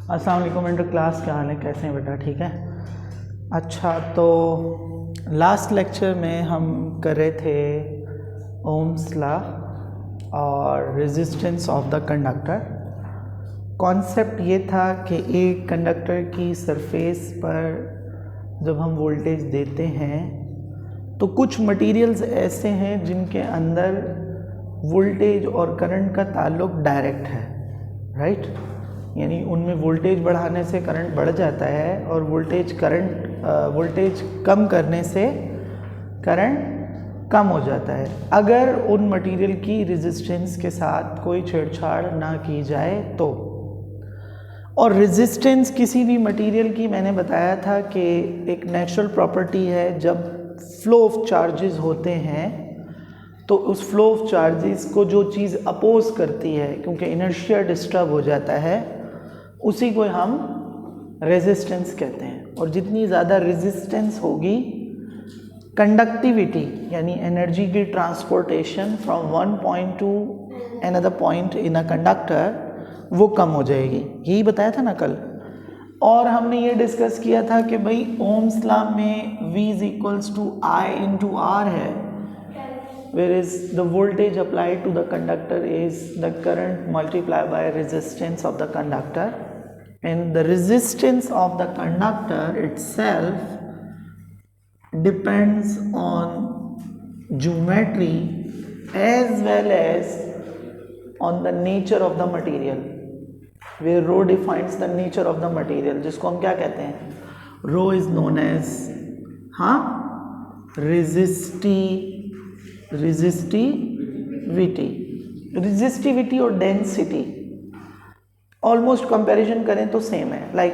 अस्सलाम वालेकुम inter class, क्या हाल है, कैसे हैं बेटा? ठीक है। अच्छा, तो लास्ट लेक्चर में हम कर रहे थे ओम्स लॉ और resistance of the conductor. Concept ये था कि एक कंडक्टर की सरफेस पर जब हम वोल्टेज देते हैं तो कुछ मटेरियल्स ऐसे हैं जिनके अंदर वोल्टेज और करंट का ताल्लुक डायरेक्ट है, राइट? यानी उनमें वोल्टेज बढ़ाने से करंट बढ़ जाता है और वोल्टेज कम करने से करंट कम हो जाता है अगर उन मटेरियल की रेजिस्टेंस के साथ कोई छेड़छाड़ ना की जाए तो। और रेजिस्टेंस किसी भी मटेरियल की मैंने बताया था कि एक नेचुरल प्रॉपर्टी है। जब फ्लो ऑफ चार्जेस होते हैं तो उस फ्लो ऑफ चार्जेस को जो चीज़ अपोज करती है, क्योंकि इनर्शिया डिस्टर्ब हो जाता है, उसी को हम रेजिस्टेंस कहते हैं। और जितनी ज़्यादा रेजिस्टेंस होगी, कंडक्टिविटी यानी एनर्जी की transportation from one point two another point in a conductor, वो कम हो जाएगी। यही बताया था ना कल। और हमने ये डिस्कस किया था कि भाई ओम्स लॉ में V is equals to I into R है, whereas the voltage applied to the conductor is the current multiplied by resistance of the conductor, and the resistance of the conductor itself depends on geometry as well as on the nature of the material, where rho defines the nature of the material, जिसको हम क्या कहते हैं? rho is known as resistivity और density almost comparison करें तो same है। Like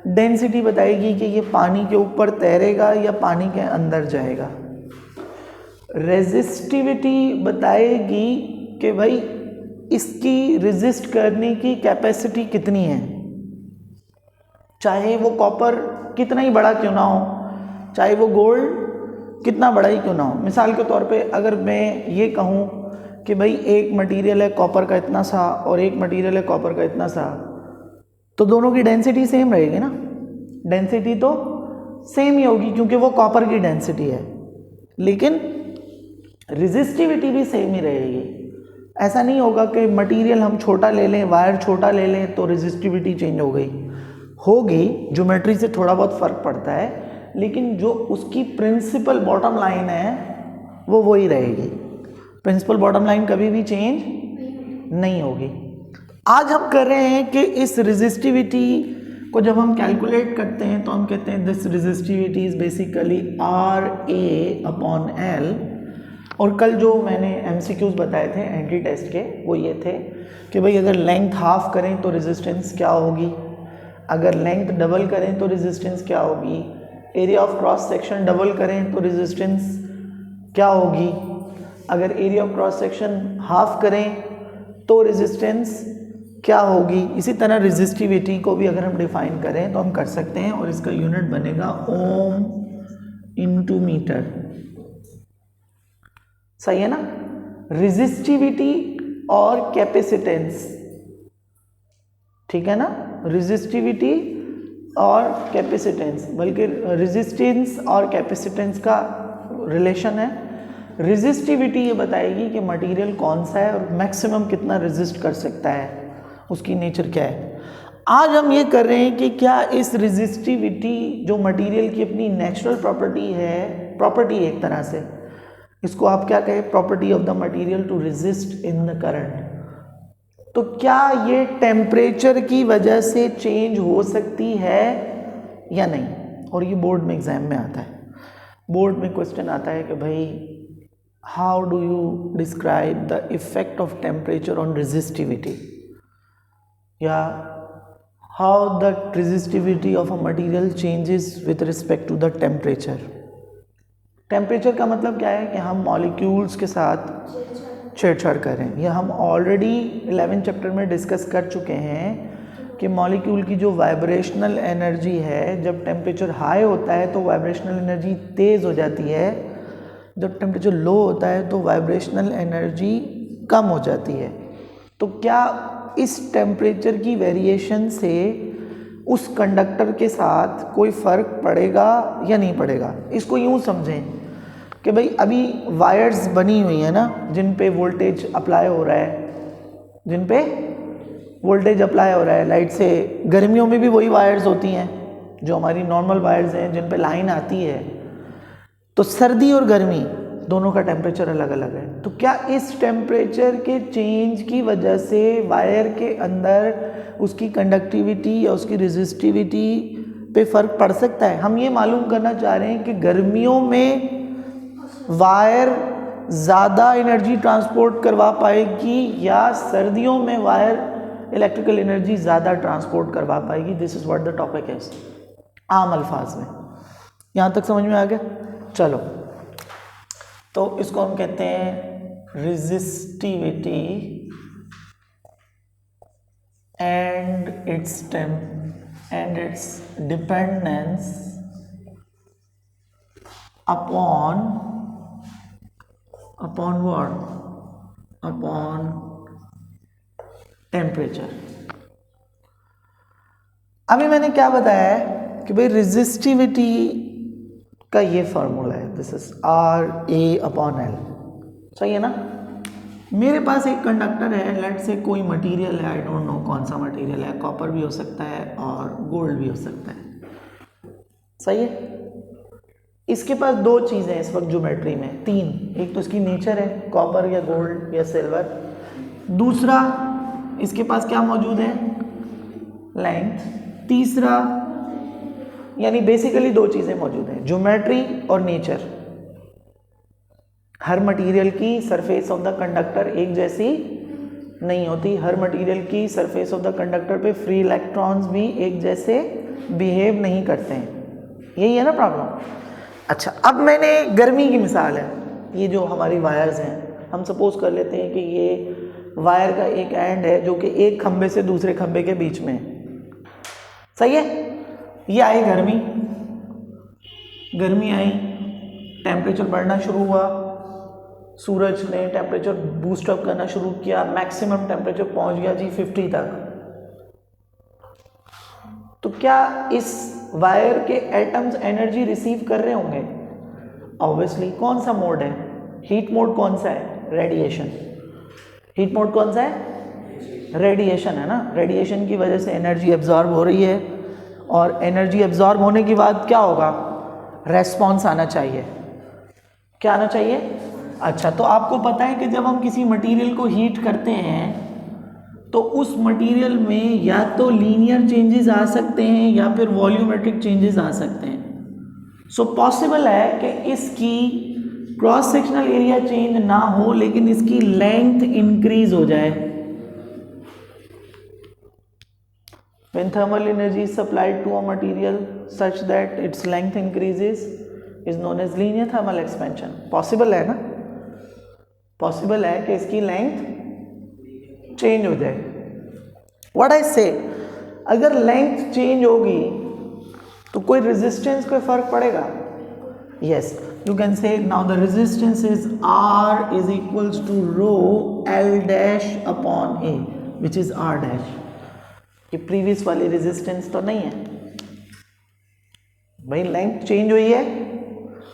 density बताएगी कि ये पानी के ऊपर तैरेगा या पानी के अंदर जाएगा। रेजिस्टिविटी बताएगी कि भाई इसकी रेजिस्ट करने की कैपेसिटी कितनी है, चाहे वो कॉपर कितना ही बड़ा क्यों ना हो, चाहे वो गोल्ड कितना बड़ा ही क्यों ना हो। मिसाल के तौर पे अगर मैं ये कहूँ कि भाई एक मटेरियल है कॉपर का इतना सा और एक मटेरियल है कॉपर का इतना सा, तो दोनों की डेंसिटी सेम रहेगी ना। डेंसिटी तो सेम ही होगी क्योंकि वो कॉपर की डेंसिटी है, लेकिन रेजिस्टिविटी भी सेम ही रहेगी। ऐसा नहीं होगा कि मटेरियल हम छोटा ले लें, वायर छोटा ले लें तो रेजिस्टिविटी चेंज हो गई। होगी, ज्योमेट्री से थोड़ा बहुत फ़र्क पड़ता है, लेकिन जो उसकी प्रिंसिपल बॉटम लाइन है वो वही रहेगी। प्रिंसिपल बॉटम लाइन कभी भी चेंज नहीं होगी। आज हम कर रहे हैं कि इस रेजिस्टिविटी को जब हम कैलकुलेट करते हैं तो हम कहते हैं this resistivity is basically RA/L। और कल जो मैंने MCQs बताए थे एंटी टेस्ट के, वो ये थे कि भाई अगर लेंथ हाफ करें तो रेजिस्टेंस क्या होगी, अगर लेंथ डबल करें तो रेजिस्टेंस क्या होगी, area of cross section double करें तो रेजिस्टेंस क्या होगी, अगर area of cross section half करें तो रेजिस्टेंस क्या होगी। इसी तरह रेजिस्टिविटी को भी अगर हम डिफाइन करें तो हम कर सकते हैं, और इसका यूनिट बनेगा ओम इंटू मीटर। सही है ना? रेजिस्टिविटी और कैपेसिटेंस, ठीक है ना? रेजिस्टिविटी और कैपेसिटेंस, बल्कि रेजिस्टेंस और कैपेसिटेंस का रिलेशन है। रेजिस्टिविटी ये बताएगी कि मटेरियल कौन सा है और मैक्सिमम कितना रेजिस्ट कर सकता है, उसकी नेचर क्या है। आज हम ये कर रहे हैं कि क्या इस रेजिस्टिविटी जो मटेरियल की अपनी नेचुरल प्रॉपर्टी है, प्रॉपर्टी एक तरह से, इसको आप क्या कहें, property of the material to resist in the current, तो क्या ये टेम्परेचर की वजह से चेंज हो सकती है या नहीं। और ये बोर्ड में एग्जाम में आता है। बोर्ड में क्वेश्चन आता है कि भाई how do you describe the effect of temperature on resistivity, या how the resistivity of a material changes with respect to the temperature. Temperature का मतलब क्या है कि हम मॉलिक्यूल्स के साथ छेड़छाड़ करें। यह हम ऑलरेडी 11th चैप्टर में डिस्कस कर चुके हैं कि मॉलिक्यूल की जो वाइब्रेशनल एनर्जी है, जब टेम्परेचर हाई होता है तो वाइब्रेशनल एनर्जी तेज़ हो जाती है, जब टेम्परेचर लो होता है तो वाइब्रेशनल एनर्जी कम हो जाती है। तो क्या इस टेम्परेचर की वेरिएशन से उस कंडक्टर के साथ कोई फ़र्क पड़ेगा या नहीं पड़ेगा। इसको यूँ समझें कि भाई अभी वायर्स बनी हुई हैं ना, जिन पे वोल्टेज अप्लाई हो रहा है, जिन पे वोल्टेज अप्लाई हो रहा है लाइट से। गर्मियों में भी वही वायर्स होती हैं जो हमारी नॉर्मल वायर्स हैं जिन पे लाइन आती है। तो सर्दी और गर्मी दोनों का टेम्परेचर अलग अलग है। तो क्या इस टेम्परेचर के चेंज की वजह से वायर के अंदर उसकी कंडक्टिविटी या उसकी रेजिस्टिविटी पे फ़र्क पड़ सकता है? हम ये मालूम करना चाह रहे हैं कि गर्मियों में वायर ज़्यादा एनर्जी ट्रांसपोर्ट करवा पाएगी या सर्दियों में वायर इलेक्ट्रिकल एनर्जी ज़्यादा ट्रांसपोर्ट करवा पाएगी। This is what the topic is, आम अल्फाज में। यहाँ तक समझ में आ गया? चलो, तो इसको हम कहते हैं resistivity and it's dependence upon what? Upon temperature. अभी मैंने क्या बताया है कि भाई रेजिस्टिविटी का ये फॉर्मूला है, दिस इज RA/L। सही है ना? मेरे पास एक कंडक्टर है, लेट से कोई मटेरियल है, आई डोंट नो कौन सा मटेरियल है, कॉपर भी हो सकता है और गोल्ड भी हो सकता है। सही है? इसके पास दो चीज़ें हैं इस वक्त ज्योमेट्री में, तीन। एक तो इसकी नेचर है, कॉपर या गोल्ड या सिल्वर। दूसरा, इसके पास क्या मौजूद है? लेंथ। तीसरा, यानी बेसिकली दो चीज़ें मौजूद हैं, ज्योमेट्री और नेचर। हर मटेरियल की सरफेस ऑफ द कंडक्टर एक जैसी नहीं होती। हर मटेरियल की सरफेस ऑफ द कंडक्टर पे फ्री इलेक्ट्रॉन्स भी एक जैसे बिहेव नहीं करते हैं। यही है ना प्रॉब्लम? अच्छा, अब मैंने गर्मी की मिसाल है, ये जो हमारी वायर्स हैं, हम सपोज कर लेते हैं कि ये वायर का एक एंड है जो कि एक खंबे से दूसरे खंबे के बीच में है। सही है? ये आई गर्मी आई, टेम्परेचर बढ़ना शुरू हुआ, सूरज ने टेम्परेचर बूस्ट अप करना शुरू किया, मैक्सिमम टेम्परेचर पहुंच गया जी 50 तक। तो क्या इस वायर के एटम्स एनर्जी रिसीव कर रहे होंगे? ऑब्वियसली। कौन सा मोड है? हीट मोड कौन सा है? रेडिएशन। हीट मोड कौन सा है? रेडिएशन है ना? रेडिएशन की वजह से एनर्जी एब्जॉर्ब हो रही है, और एनर्जी एब्जॉर्ब होने के बाद क्या होगा? रेस्पॉन्स आना चाहिए। क्या आना चाहिए? अच्छा, तो आपको पता है कि जब हम किसी मटेरियल को हीट करते हैं तो उस मटेरियल में या तो लीनियर चेंजेस आ सकते हैं या फिर वॉल्यूमेट्रिक चेंजेस आ सकते हैं। सो पॉसिबल है कि इसकी क्रॉस सेक्शनल एरिया चेंज ना हो, लेकिन इसकी लेंथ इंक्रीज हो जाए। When thermal energy is supplied to a material such that its length increases is known as linear thermal expansion. Possible है ना? पॉसिबल है कि इसकी लेंथ चेंज हो जाए। व्हाट आई से, अगर लेंथ चेंज होगी तो कोई रेजिस्टेंस, कोई फर्क पड़ेगा? Yes, you can say now the resistance is R is equals to rho L dash upon A which is R dash. ये प्रीवियस वाली रेजिस्टेंस तो नहीं है भाई, लेंथ चेंज हुई है,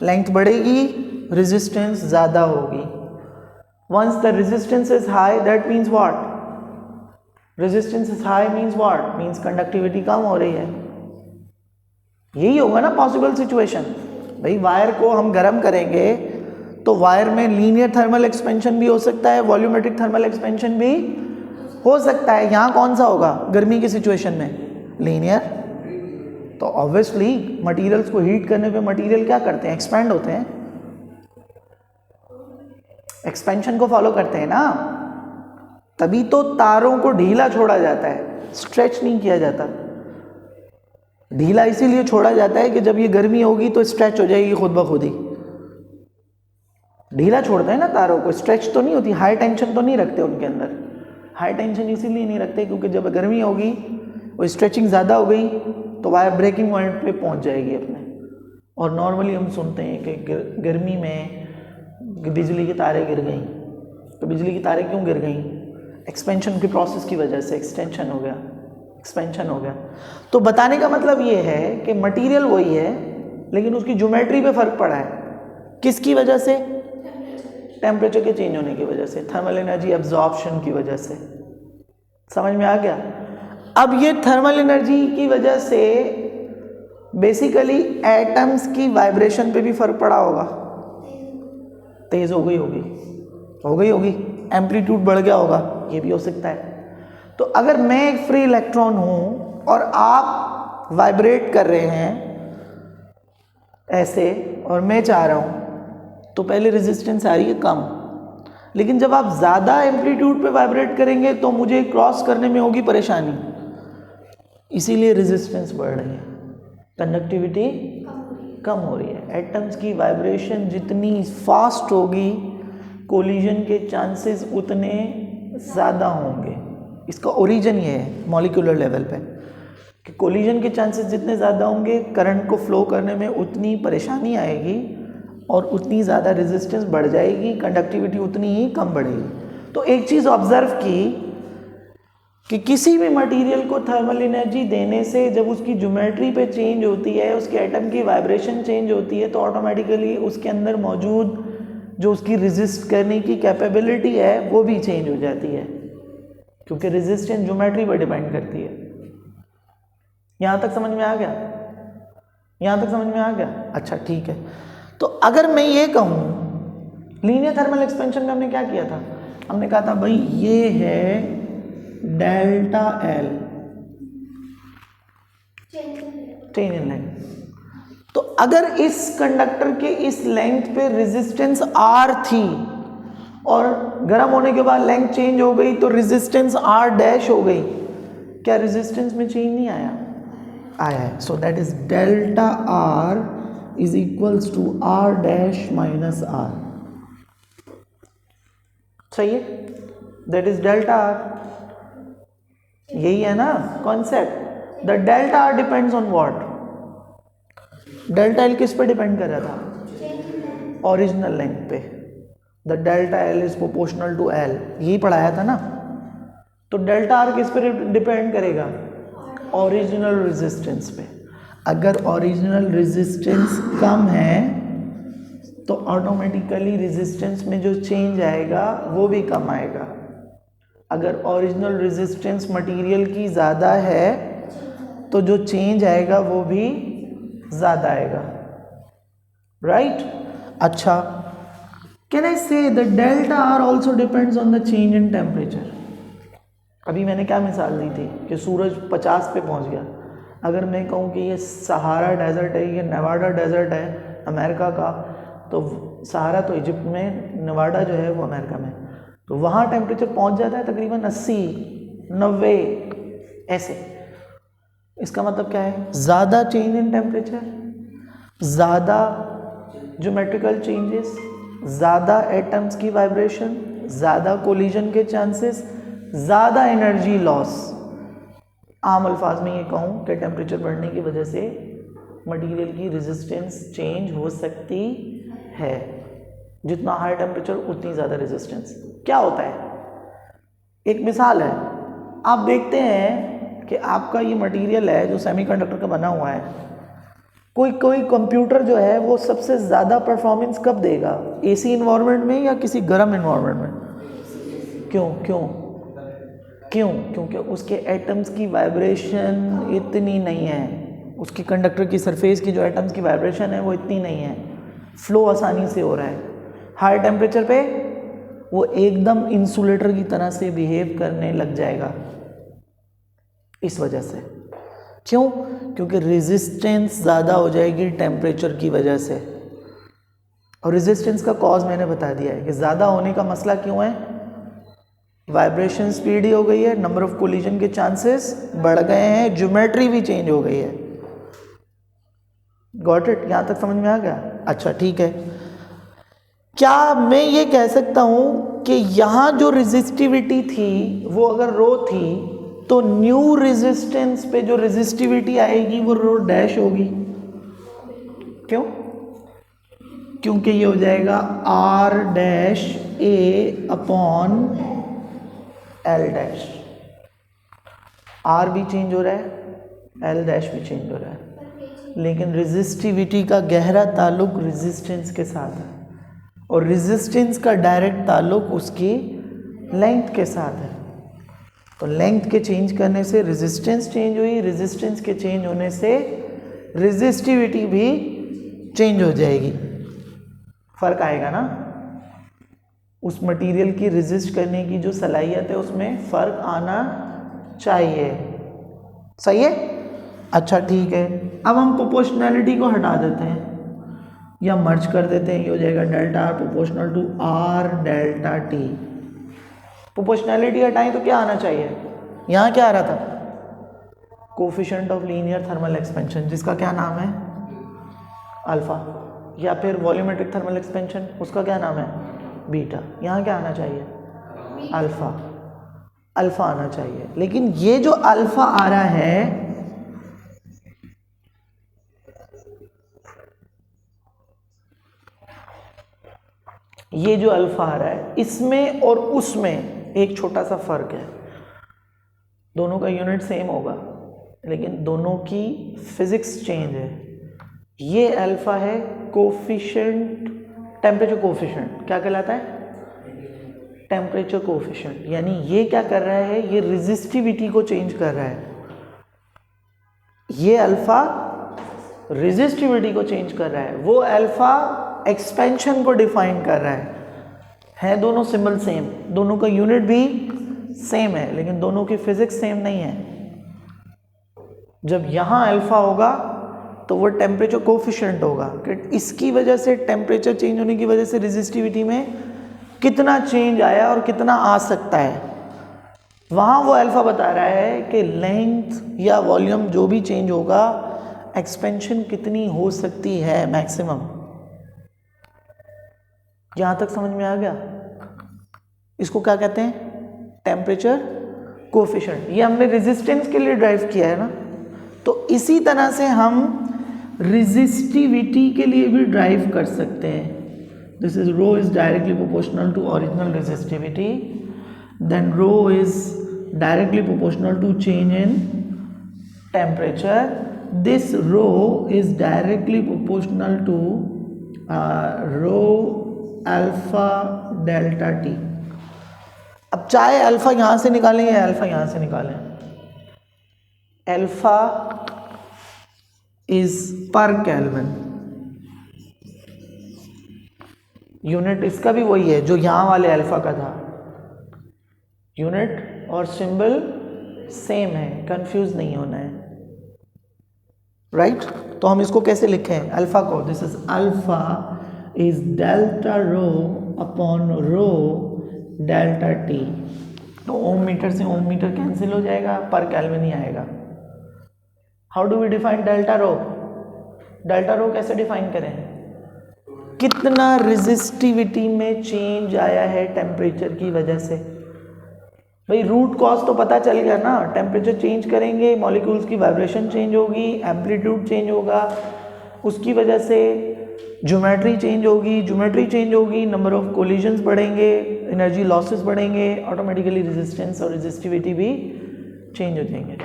लेंथ बढ़ेगी, रेजिस्टेंस ज़्यादा होगी। Once the resistance is high that means what? Resistance is high means what? Means conductivity कम हो रही है। यही होगा ना पॉसिबल सिचुएशन। भाई वायर को हम गर्म करेंगे तो वायर में लीनियर थर्मल एक्सपेंशन भी हो सकता है, वॉल्यूमेट्रिक थर्मल एक्सपेंशन भी हो सकता है। यहाँ कौन सा होगा गर्मी की सिचुएशन में? लीनियर। तो ऑब्वियसली मटेरियल्स को हीट करने पे मटेरियल क्या करते हैं? एक्सपैंड होते हैं, एक्सपेंशन को फॉलो करते हैं ना। तभी तो तारों को ढीला छोड़ा जाता है, स्ट्रेच नहीं किया जाता। ढीला इसीलिए छोड़ा जाता है कि जब ये गर्मी होगी तो स्ट्रेच हो जाएगी खुद ब खुद ही। ढीला छोड़ते हैं ना तारों को, स्ट्रेच तो नहीं होती, हाई टेंशन तो नहीं रखते उनके अंदर। हाई टेंशन इसीलिए नहीं रखते क्योंकि जब गर्मी होगी और स्ट्रेचिंग ज़्यादा हो गई तो वायर ब्रेकिंग पॉइंट पे पहुंच जाएगी अपने। और नॉर्मली हम सुनते हैं कि गर्मी में बिजली की तारें गिर गई। तो बिजली की तारें क्यों गिर गई? एक्सपेंशन की प्रोसेस की वजह से एक्सटेंशन हो गया। एक्सपेंशन हो गया। तो बताने का मतलब ये है कि मटेरियल वही है लेकिन उसकी ज्योमेट्री पे फर्क पड़ा है। किसकी वजह से? टेम्परेचर के चेंज होने की वजह से, थर्मल एनर्जी एब्जॉर्प्शन की वजह से। समझ में आ गया? अब ये थर्मल एनर्जी की वजह से बेसिकली एटम्स की वाइब्रेशन पे भी फर्क पड़ा होगा, तेज हो गई होगी, एम्पलीट्यूड बढ़ गया होगा, ये भी हो सकता है। तो अगर मैं एक फ्री इलेक्ट्रॉन हूं और आप वाइब्रेट कर रहे हैं ऐसे और मैं चाह रहा हूं, तो पहले रेजिस्टेंस आ रही है कम, लेकिन जब आप ज़्यादा एम्पलीट्यूड पे वाइब्रेट करेंगे तो मुझे क्रॉस करने में होगी परेशानी, इसीलिए रेजिस्टेंस बढ़ रही है, कंडक्टिविटी कम हो रही है। एटम्स की वाइब्रेशन जितनी फास्ट होगी कोलिजन के चांसेस उतने ज़्यादा होंगे। इसका ओरिजिन ये है मॉलिक्यूलर लेवल पे कि कोलिजन के चांसेस जितने ज़्यादा होंगे करंट को फ्लो करने में उतनी परेशानी आएगी और उतनी ज़्यादा रेजिस्टेंस बढ़ जाएगी, कंडक्टिविटी उतनी ही कम बढ़ेगी। तो एक चीज़ ऑब्जर्व की कि किसी भी मटेरियल को थर्मल एनर्जी देने से जब उसकी ज्योमेट्री पे चेंज होती है, उसके एटम की वाइब्रेशन चेंज होती है, तो ऑटोमेटिकली उसके अंदर मौजूद जो उसकी रेजिस्ट करने की कैपेबिलिटी है वो भी चेंज हो जाती है, क्योंकि रेजिस्टेंस ज्योमेट्री पर डिपेंड करती है। यहाँ तक समझ में आ गया? यहाँ तक समझ में आ गया? अच्छा ठीक है। तो अगर मैं ये कहूँ लीनियर थर्मल एक्सपेंशन में हमने क्या किया था? हमने कहा था भाई ये है delta L change in length. तो अगर इस कंडक्टर के इस लेंथ पे रेजिस्टेंस आर थी और गर्म होने के बाद लेंथ चेंज हो गई तो रेजिस्टेंस आर डैश हो गई, क्या रेजिस्टेंस में चेंज नहीं आया? आया है। So that is delta R is equals to R dash minus R. सही है? That is delta R. यही है ना concept. The delta R depends on what? Delta L किस पे डिपेंड कर रहा था? ओरिजिनल लेंथ पे। The delta L is proportional to L, यही पढ़ाया था ना। तो डेल्टा आर किस पे डिपेंड करेगा? ओरिजिनल रेजिस्टेंस पे। अगर ओरिजिनल रेजिस्टेंस कम है तो ऑटोमेटिकली रेजिस्टेंस में जो चेंज आएगा वो भी कम आएगा। अगर ओरिजिनल रेजिस्टेंस मटेरियल की ज़्यादा है तो जो चेंज आएगा वो भी ज़्यादा आएगा, राइट? अच्छा, कैन आई से the delta are also depends on the change in temperature? अभी मैंने क्या मिसाल दी थी कि सूरज 50 पे पहुंच गया। अगर मैं कहूँ कि ये सहारा डेजर्ट है, ये नेवाडा डेजर्ट है अमेरिका का, तो सहारा तो इजिप्ट में, नेवाडा जो है वो अमेरिका में, तो वहाँ टेम्परेचर पहुँच जाता है तकरीबन 80, 90 ऐसे। इसका मतलब क्या है? ज़्यादा चेंज इन टेम्परेचर, ज़्यादा ज्योमेट्रिकल चेंजेस, ज़्यादा एटम्स की वाइब्रेशन, ज़्यादा कोलिजन के चांसेस, ज़्यादा एनर्जी लॉस। आम अल्फाज में ये कहूँ कि टेम्परेचर बढ़ने की वजह से मटेरियल की रेजिस्टेंस चेंज हो सकती है। जितना हाई टेम्परेचर उतनी ज़्यादा रेजिस्टेंस। क्या होता है? एक मिसाल है, आप देखते हैं कि आपका ये मटेरियल है जो सेमीकंडक्टर का बना हुआ है, कोई कंप्यूटर जो है वो सबसे ज़्यादा परफॉर्मेंस कब देगा? एसी इन्वायरमेंट में या किसी गर्म इन्वायरमेंट में? क्यों? क्योंकि उसके एटम्स की वाइब्रेशन इतनी नहीं है, उसकी कंडक्टर की सरफेस की जो एटम्स की वाइब्रेशन है वो इतनी नहीं है, फ्लो आसानी से हो रहा है। हाई टेम्परेचर पे वो एकदम इंसुलेटर की तरह से बिहेव करने लग जाएगा। इस वजह से। क्यों? क्योंकि रेजिस्टेंस ज़्यादा हो जाएगी टेम्परेचर की वजह से। और रेजिस्टेंस का कॉज मैंने बता दिया है कि ज़्यादा होने का मसला क्यों है? वाइब्रेशन स्पीड ही हो गई है, नंबर ऑफ कोलिजन के चांसेस बढ़ गए हैं, ज्योमेट्री भी चेंज हो गई है। Got it? यहाँ तक समझ में आ गया? अच्छा ठीक है। क्या मैं ये कह सकता हूँ कि यहाँ जो रेजिस्टिविटी थी वो अगर रो थी तो न्यू रेजिस्टेंस पे जो रेजिस्टिविटी आएगी वो रो डैश होगी? क्यों? क्योंकि ये हो जाएगा R dash A upon L dash. R भी चेंज हो रहा है, एल डैश भी चेंज हो रहा है, लेकिन रेजिस्टिविटी का गहरा ताल्लुक रेजिस्टेंस के साथ है और रेजिस्टेंस का डायरेक्ट ताल्लुक उसकी लेंथ के साथ है। तो लेंथ के चेंज करने से रेजिस्टेंस चेंज हुई, रेजिस्टेंस के चेंज होने से रेजिस्टिविटी भी चेंज हो जाएगी, फर्क आएगा ना। उस मटेरियल की रेजिस्ट करने की जो सलाहियत है उसमें फ़र्क आना चाहिए, सही है। अच्छा ठीक है, अब हम प्रोपोर्शनैलिटी को हटा देते हैं या मर्ज कर देते हैं, ये हो जाएगा delta R proportional to R delta T. Proportionality हटाएं तो क्या आना चाहिए, यहाँ क्या आ रहा था, coefficient of linear thermal expansion, जिसका क्या नाम है अल्फा, या फिर वॉल्यूमेट्रिक थर्मल एक्सपेंशन, उसका क्या नाम है बीटा। यहाँ क्या आना चाहिए अल्फा, अल्फा आना चाहिए। लेकिन ये जो अल्फा आ रहा है ये जो अल्फा आ रहा है इसमें और उसमें एक छोटा सा फर्क है, दोनों का यूनिट सेम होगा लेकिन दोनों की फिजिक्स चेंज है। ये अल्फा है कोफिशिएंट, टेम्परेचर कोफिशिएंट क्या कहलाता है, टेम्परेचर कोफिशिएंट, यानी ये क्या कर रहा है, ये रेजिस्टिविटी को चेंज कर रहा है। ये अल्फा रेजिस्टिविटी को चेंज कर रहा है, वो अल्फा एक्सपेंशन को डिफाइन कर रहा है दोनों सिंबल सेम, दोनों का यूनिट भी सेम है लेकिन दोनों की फिजिक्स सेम नहीं है। जब यहाँ अल्फा होगा तो वो टेम्परेचर कोफिशिएंट होगा कि इसकी वजह से टेम्परेचर चेंज होने की वजह से रेजिस्टिविटी में कितना चेंज आया और कितना आ सकता है। वहाँ वो अल्फा बता रहा है कि लेंथ या वॉल्यूम जो भी चेंज होगा एक्सपेंशन कितनी हो सकती है मैक्सिमम। यहाँ तक समझ में आ गया, इसको क्या कहते हैं टेम्परेचर कोफिशिएंट। ये हमने रेजिस्टेंस के लिए ड्राइव किया है ना, तो इसी तरह से हम रेजिस्टिविटी के लिए भी ड्राइव कर सकते हैं। This is rho is directly proportional to original resistivity, then rho is directly proportional to change in temperature, this rho is directly proportional to rho alpha delta T. अब चाहे अल्फा यहाँ से निकालें या अल्फा यहाँ से निकालें, अल्फा इज पर केल्विन, यूनिट इसका भी वही है जो यहाँ वाले अल्फा का था, यूनिट और सिंबल सेम है, कंफ्यूज नहीं होना है, राइट। तो हम इसको कैसे लिखें अल्फा को, this is alpha is delta rho upon rho delta T. तो ओम मीटर से ओम मीटर कैंसिल हो जाएगा, पर केल्विन ही आएगा। How do we define delta rho, delta rho कैसे डिफाइन करें, कितना रेजिस्टिविटी में चेंज आया है टेम्परेचर की वजह से। भाई रूट कॉज तो पता चल गया ना, टेम्परेचर चेंज करेंगे मॉलिक्यूल्स की वाइब्रेशन चेंज होगी, एम्पलीट्यूड चेंज होगा, उसकी वजह से ज्योमेट्री चेंज होगी, ज्योमेट्री चेंज होगी, नंबर ऑफ कोलिजन्स बढ़ेंगे, एनर्जी लॉसेस बढ़ेंगे, ऑटोमेटिकली रेजिस्टेंस और रेजिस्टिविटी भी चेंज हो जाएंगे।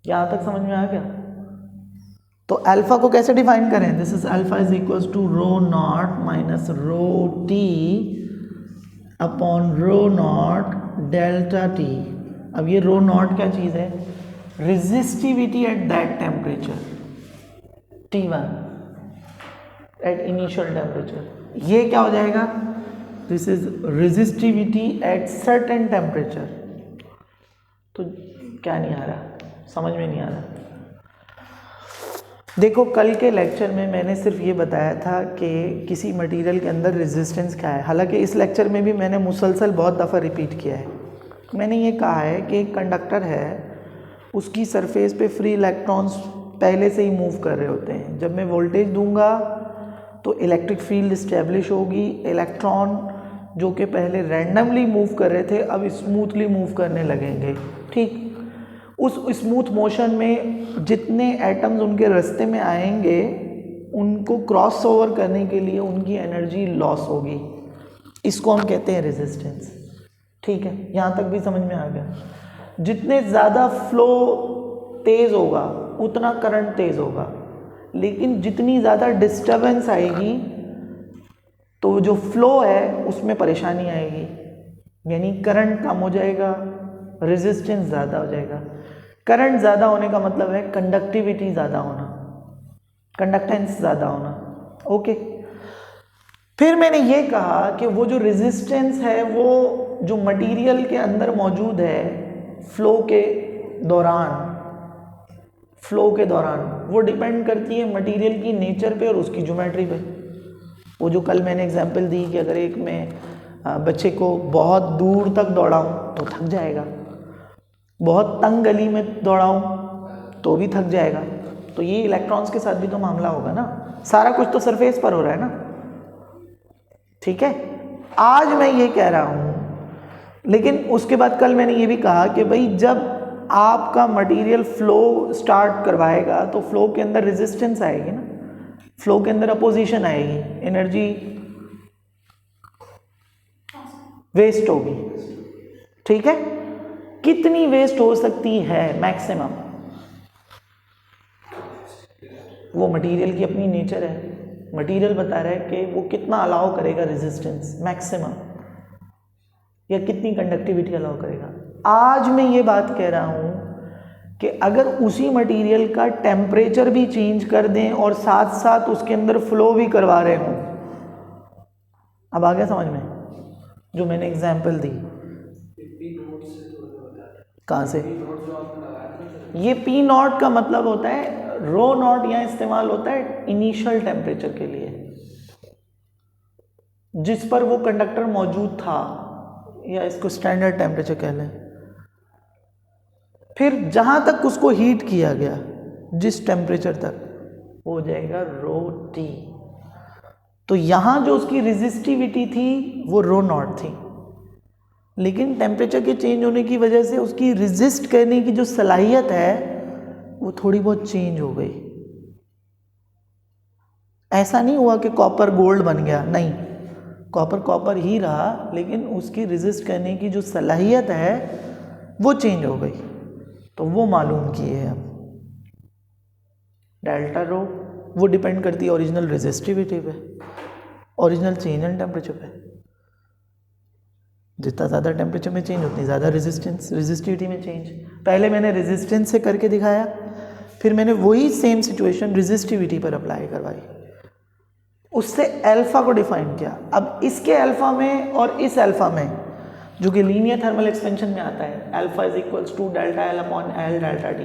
यहाँ तक समझ में आ गया। तो अल्फा को कैसे डिफाइन करें, this is alpha is equals to rho not minus rho T upon rho not delta T. अब ये रो नॉट क्या चीज़ है, resistivity at that temperature T1 at initial temperature. ये क्या हो जाएगा, this is resistivity at certain temperature. तो क्या नहीं आ रहा, समझ में नहीं आ रहा। देखो कल के लेक्चर में मैंने सिर्फ ये बताया था कि किसी मटेरियल के अंदर रेजिस्टेंस क्या है, हालांकि इस लेक्चर में भी मैंने मुसलसल बहुत दफ़ा रिपीट किया है। मैंने ये कहा है कि एक कंडक्टर है, उसकी सरफेस पे फ्री इलेक्ट्रॉन्स पहले से ही मूव कर रहे होते हैं। जब मैं वोल्टेज दूंगा तो इलेक्ट्रिक फील्ड इस्टेब्लिश होगी, इलेक्ट्रॉन जो कि पहले रैंडमली मूव कर रहे थे अब स्मूथली मूव करने लगेंगे। ठीक, उस स्मूथ मोशन में जितने एटम्स उनके रास्ते में आएंगे उनको क्रॉस ओवर करने के लिए उनकी एनर्जी लॉस होगी, इसको हम कहते हैं रेजिस्टेंस। ठीक है, यहाँ तक भी समझ में आ गया। जितने ज़्यादा फ्लो तेज़ होगा उतना करंट तेज़ होगा, लेकिन जितनी ज़्यादा डिस्टर्बेंस आएगी तो जो फ्लो है उसमें परेशानी आएगी, यानी करंट कम हो जाएगा, रेजिस्टेंस ज़्यादा हो जाएगा। करंट ज़्यादा होने का मतलब है कंडक्टिविटी ज़्यादा होना, कंडक्टेंस ज़्यादा होना। ओके, फिर मैंने ये कहा कि वो जो रेजिस्टेंस है वो जो मटेरियल के अंदर मौजूद है फ्लो के दौरान वो डिपेंड करती है मटेरियल की नेचर पे और उसकी ज्योमेट्री पे। वो जो कल मैंने एग्जांपल दी कि अगर एक मैं बच्चे को बहुत दूर तक दौड़ाऊं तो थक जाएगा, बहुत तंग गली में दौड़ाऊं तो भी थक जाएगा। तो ये इलेक्ट्रॉन्स के साथ भी तो मामला होगा ना, सारा कुछ तो सरफेस पर हो रहा है ना। ठीक है, आज मैं ये कह रहा हूँ, लेकिन उसके बाद कल मैंने ये भी कहा कि भाई जब आपका मटेरियल फ्लो स्टार्ट करवाएगा तो फ्लो के अंदर रेजिस्टेंस आएगी ना, फ्लो के अंदर अपोजिशन आएगी, एनर्जी वेस्ट होगी। ठीक है, कितनी वेस्ट हो सकती है मैक्सिमम, वो मटेरियल की अपनी नेचर है। मटेरियल बता रहा है कि वो कितना अलाउ करेगा रेजिस्टेंस मैक्सिमम, या कितनी कंडक्टिविटी अलाउ करेगा। आज मैं ये बात कह रहा हूँ कि अगर उसी मटेरियल का टेम्परेचर भी चेंज कर दें और साथ साथ उसके अंदर फ्लो भी करवा रहे हों, अब आ गया समझ में जो मैंने एग्जाम्पल दी। कहाँ से? ये पी नॉट का मतलब होता है, रो नॉट यहाँ इस्तेमाल होता है इनिशियल टेम्परेचर के लिए जिस पर वो कंडक्टर मौजूद था, या इसको स्टैंडर्ड टेम्परेचर कह लें। फिर जहाँ तक उसको हीट किया गया जिस टेम्परेचर तक, वो हो जाएगा रो टी। तो यहाँ जो उसकी रेजिस्टिविटी थी वो रो नॉट थी, लेकिन टेम्परेचर के चेंज होने की वजह से उसकी रेजिस्ट करने की जो सलाहियत है वो थोड़ी बहुत चेंज हो गई। ऐसा नहीं हुआ कि कॉपर गोल्ड बन गया, नहीं, कॉपर कॉपर ही रहा, लेकिन उसकी रेजिस्ट करने की जो सलाहियत है वो चेंज हो गई। तो वो मालूम किए हैं हम। डेल्टा रो वो डिपेंड करती है ओरिजिनल रेजिस्टिविटी पे, ओरिजिनल चेंज इन टेम्परेचर पे। जितना ज़्यादा टेम्परेचर में चेंज उतनी ज़्यादा रेजिस्टिविटी में चेंज। पहले मैंने रेजिस्टेंस से करके दिखाया, फिर मैंने वही सेम सिचुएशन रेजिस्टिविटी पर अप्लाई करवाई, उससे अल्फा को डिफाइन किया। अब इसके अल्फा में और इस अल्फा में जो कि लीनियर थर्मल एक्सपेंशन में आता है, alpha is equals to delta L upon L delta T,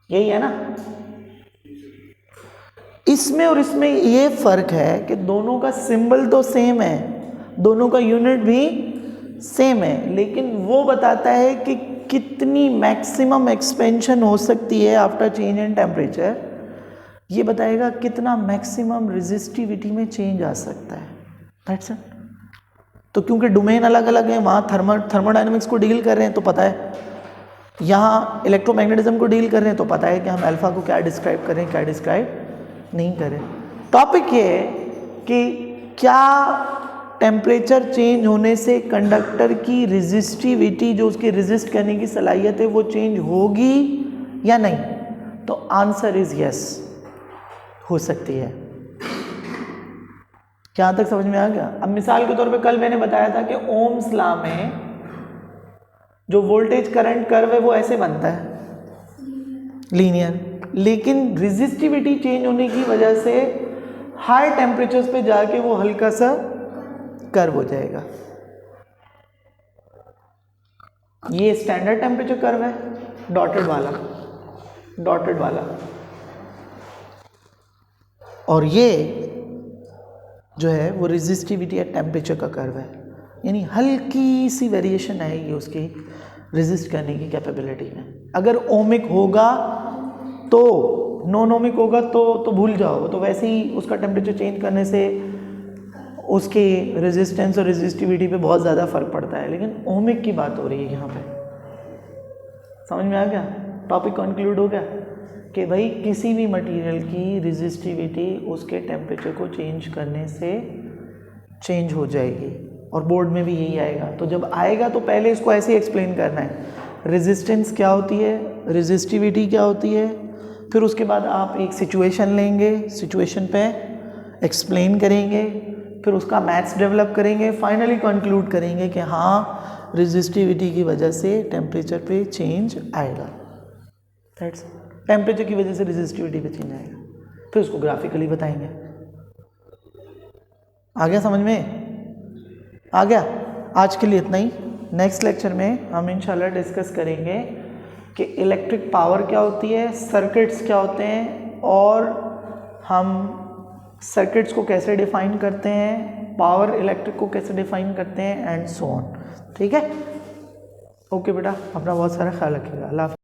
यही है ना। इसमें और इसमें ये फर्क है कि दोनों का सिंबल तो सेम है, दोनों का यूनिट भी सेम है, लेकिन वो बताता है कि कितनी मैक्सिमम एक्सपेंशन हो सकती है आफ्टर चेंज इन टेम्परेचर, ये बताएगा कितना मैक्सिमम रेजिस्टिविटी में चेंज आ सकता है। That's it. तो क्योंकि डोमेन अलग अलग है, वहाँ थर्मोडायनेमिक्स को डील कर रहे हैं तो पता है, यहाँ इलेक्ट्रोमैग्नेटिज्म को डील कर रहे हैं तो पता है कि हम अल्फा को क्या डिस्क्राइब करें क्या डिस्क्राइब नहीं करें। टॉपिक ये है कि क्या टेम्परेचर चेंज होने से कंडक्टर की रेजिस्टिविटी, जो उसकी रेजिस्ट करने की सलाहियत है, वो चेंज होगी या नहीं? तो आंसर इज यस, हो सकती है। क्या तक समझ में आ गया? अब मिसाल के तौर पे कल मैंने बताया था कि ओम्स लॉ में जो वोल्टेज करंट कर्व है वो ऐसे बनता है लीनियर, लेकिन रेजिस्टिविटी चेंज होने की वजह से हाई टेम्परेचर्स पे जाके वो हल्का सा कर्व हो जाएगा। ये स्टैंडर्ड टेम्परेचर कर्व है, डॉटेड वाला, और ये जो है वो रेजिस्टिविटी एट टेम्परेचर का कर्व है, यानी हल्की सी वेरिएशन आएगी उसकी रेजिस्ट करने की कैपेबिलिटी में। अगर ओमिक होगा तो, नॉन ओमिक होगा तो भूल जाओ, तो वैसे ही उसका टेम्परेचर चेंज करने से उसकी रेजिस्टेंस और रेजिस्टिविटी पे बहुत ज़्यादा फर्क पड़ता है, लेकिन ओमिक की बात हो रही है यहाँ पे। समझ में आ गया? टॉपिक कंक्लूड हो गया कि भाई किसी भी मटेरियल की रेजिस्टिविटी उसके टेम्परेचर को चेंज करने से चेंज हो जाएगी। और बोर्ड में भी यही आएगा। तो जब आएगा तो पहले इसको ऐसे ही एक्सप्लेन करना है, रेजिस्टेंस क्या होती है, रेजिस्टिविटी क्या होती है, फिर उसके बाद आप एक सिचुएशन लेंगे, सिचुएशन पे एक्सप्लेन करेंगे, फिर उसका मैथ्स डेवलप करेंगे, फाइनली कंक्लूड करेंगे कि हाँ रेजिस्टिविटी की वजह से टेम्परेचर पे चेंज आएगा। दैट्स टेम्परेचर की वजह से रेजिस्टिविटी पे चेंज आएगा, फिर उसको ग्राफिकली बताएंगे। आ गया समझ में? आ गया? आज के लिए इतना ही। नेक्स्ट लेक्चर में हम इंशाल्लाह डिस्कस करेंगे कि इलेक्ट्रिक पावर क्या होती है, सर्किट्स क्या होते हैं, और हम सर्किट्स को कैसे डिफाइन करते हैं, पावर इलेक्ट्रिक को कैसे डिफाइन करते हैं, एंड सो ऑन। ठीक है? ओके बेटा, अपना बहुत सारा ख्याल रखिएगा। अल्लाह हाफ़िज़।